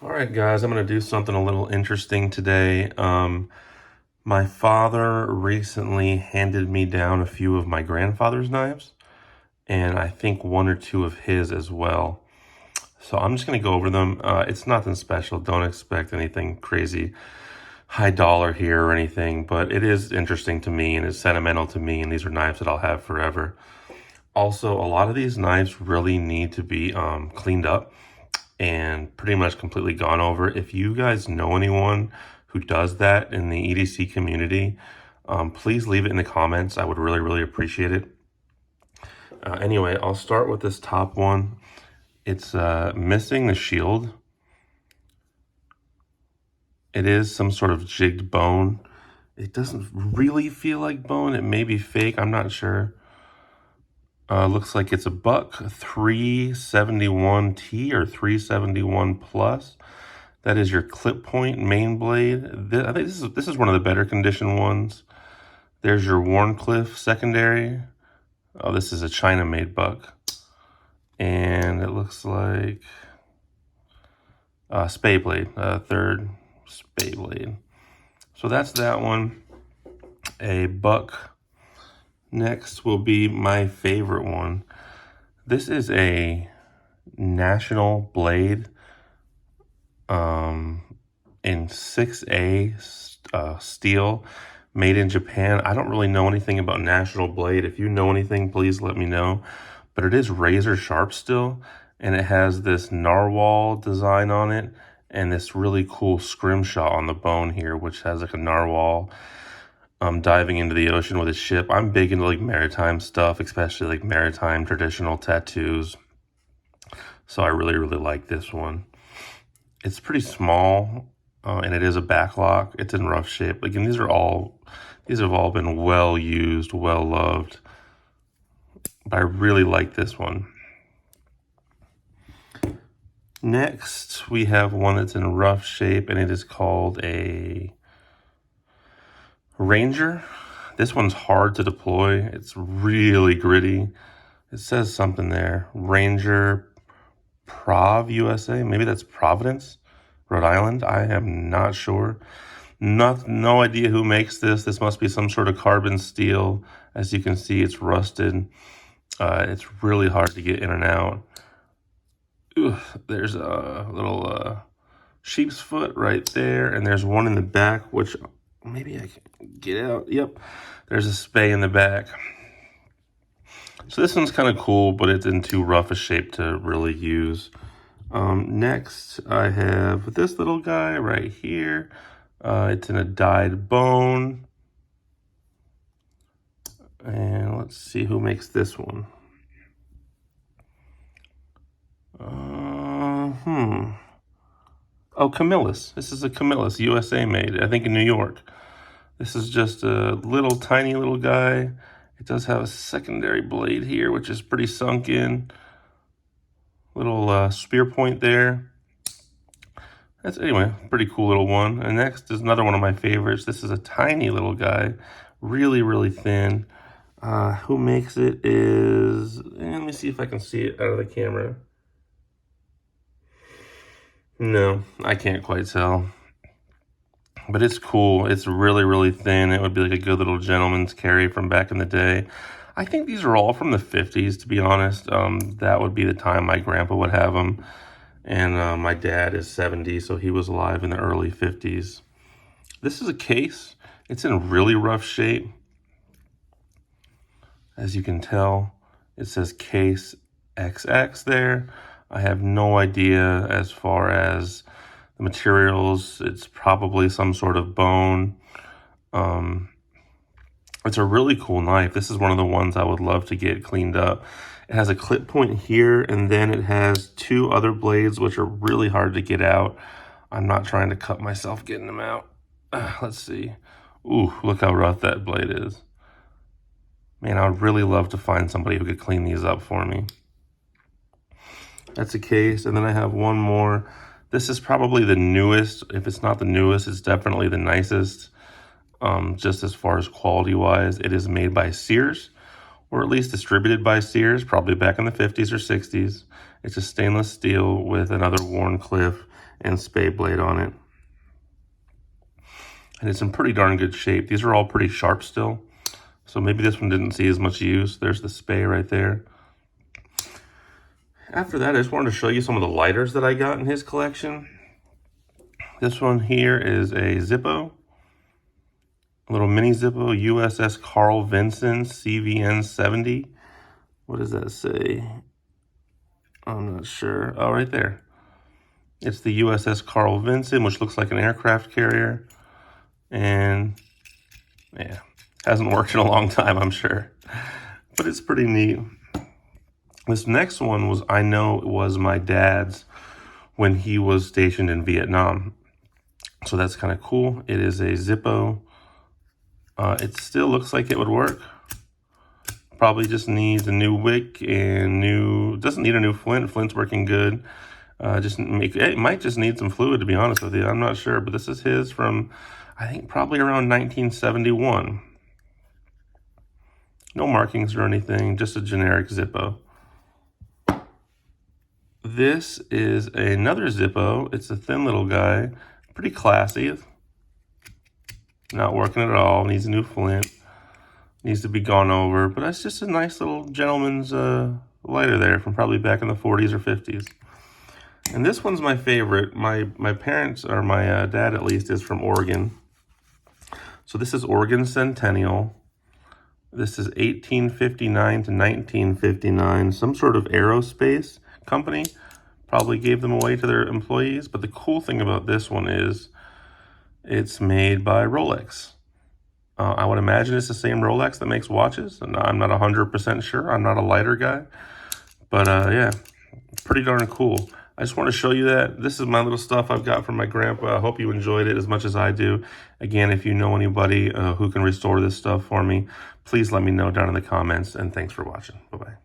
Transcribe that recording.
All right, guys, I'm going to do something a little interesting today. My father recently handed me down a few of my grandfather's knives, and I think one or two of his as well. So I'm just going to go over them. It's nothing special. Don't expect anything crazy high dollar here or anything, but it is interesting to me and it's sentimental to me, and these are knives that I'll have forever. Also, a lot of these knives really need to be cleaned up and pretty much completely gone over. If you guys know anyone who does that in the EDC community, please leave it in the comments. I would really, really appreciate it. Anyway, I'll start with this top one. It's missing the shield. It is some sort of jigged bone. It doesn't really feel like bone. It may be fake. I'm not sure. Looks like it's a buck 371T or 371 plus. That is your clip point main blade. I think this is one of the better condition ones. There's your Warncliffe secondary. Oh, this is a China-made buck. And it looks like spay blade, third spay blade. So that's that one. A buck. Next will be my favorite one. This is a National blade in 6A steel, made in Japan. I don't really know anything about National blade. If you know anything, please let me know. But it is razor sharp still, and it has this narwhal design on it and this really cool scrimshaw on the bone here, which has like a narwhal diving into the ocean with a ship. I'm big into like maritime stuff, especially like maritime traditional tattoos. So I really, really like this one. It's pretty small, and it is a backlock. It's in rough shape. Again, these have all been well used, well loved. But I really like this one. Next, we have one that's in rough shape, and it is called a Ranger. This one's hard to deploy. It's really gritty. It says something there. Ranger Prov USA. Maybe that's Providence, Rhode Island. I am not sure. No idea who makes this. This must be some sort of carbon steel. As you can see, it's rusted. It's really hard to get in and out. There's a little sheep's foot right there, and there's one in the back, which maybe I can get out. Yep, there's a spay in the back. So this one's kind of cool, but it's in too rough a shape to really use. Next, I have this little guy right here. It's in a dyed bone. And let's see who makes this one. Oh, Camillus. This is a Camillus, USA made, I think in New York. This is just a little tiny little guy. It does have a secondary blade here, which is pretty sunk in. Little spear point there. That's, anyway, pretty cool little one. And next is another one of my favorites. This is a tiny little guy, really, really thin. Who makes it is, let me see if I can see it out of the camera. No, I can't quite tell. But it's cool. It's really, really thin. It would be like a good little gentleman's carry from back in the day. I think these are all from the 50s, to be honest. That would be the time my grandpa would have them. And my dad is 70, so he was alive in the early 50s. This is a case. It's in really rough shape. As you can tell, it says case XX there. I have no idea as far as the materials. It's probably some sort of bone. It's a really cool knife. This is one of the ones I would love to get cleaned up. It has a clip point here, and then it has two other blades, which are really hard to get out. I'm not trying to cut myself getting them out. Let's see. Ooh, look how rough that blade is. Man, I would really love to find somebody who could clean these up for me. That's a case, and then I have one more. This is probably the newest. If it's not the newest, it's definitely the nicest. Just as far as quality-wise, it is made by Sears, or at least distributed by Sears, probably back in the 50s or 60s. It's a stainless steel with another Warncliffe and spay blade on it. And it's in pretty darn good shape. These are all pretty sharp still. So maybe this one didn't see as much use. There's the spay right there. After that, I just wanted to show you some of the lighters that I got in his collection. This one here is a Zippo. A little mini Zippo USS Carl Vinson CVN 70. What does that say? I'm not sure. Oh, right there. It's the USS Carl Vinson, which looks like an aircraft carrier. And yeah, hasn't worked in a long time, I'm sure. But it's pretty neat. This next one was, I know it was my dad's when he was stationed in Vietnam. So that's kind of cool. It is a Zippo. It still looks like it would work. Probably just needs a new wick and doesn't need a new flint. Flint's working good. It might just need some fluid, to be honest with you. I'm not sure, but this is his from, I think, probably around 1971. No markings or anything, just a generic Zippo. This is another Zippo. It's a thin little guy, pretty classy. Not working at all, needs a new flint. Needs to be gone over, but that's just a nice little gentleman's lighter there from probably back in the 40s or 50s. And this one's my favorite. My parents, or my dad at least, is from Oregon. So this is Oregon Centennial. This is 1859 to 1959. Some sort of aerospace company probably gave them away to their employees. But the cool thing about this one is it's made by Rolex. I would imagine it's the same Rolex that makes watches. And I'm not 100% sure. I'm not a lighter guy. But yeah, pretty darn cool. I just want to show you that. This is my little stuff I've got from my grandpa. I hope you enjoyed it as much as I do. Again, if you know anybody who can restore this stuff for me, please let me know down in the comments. And thanks for watching. Bye-bye.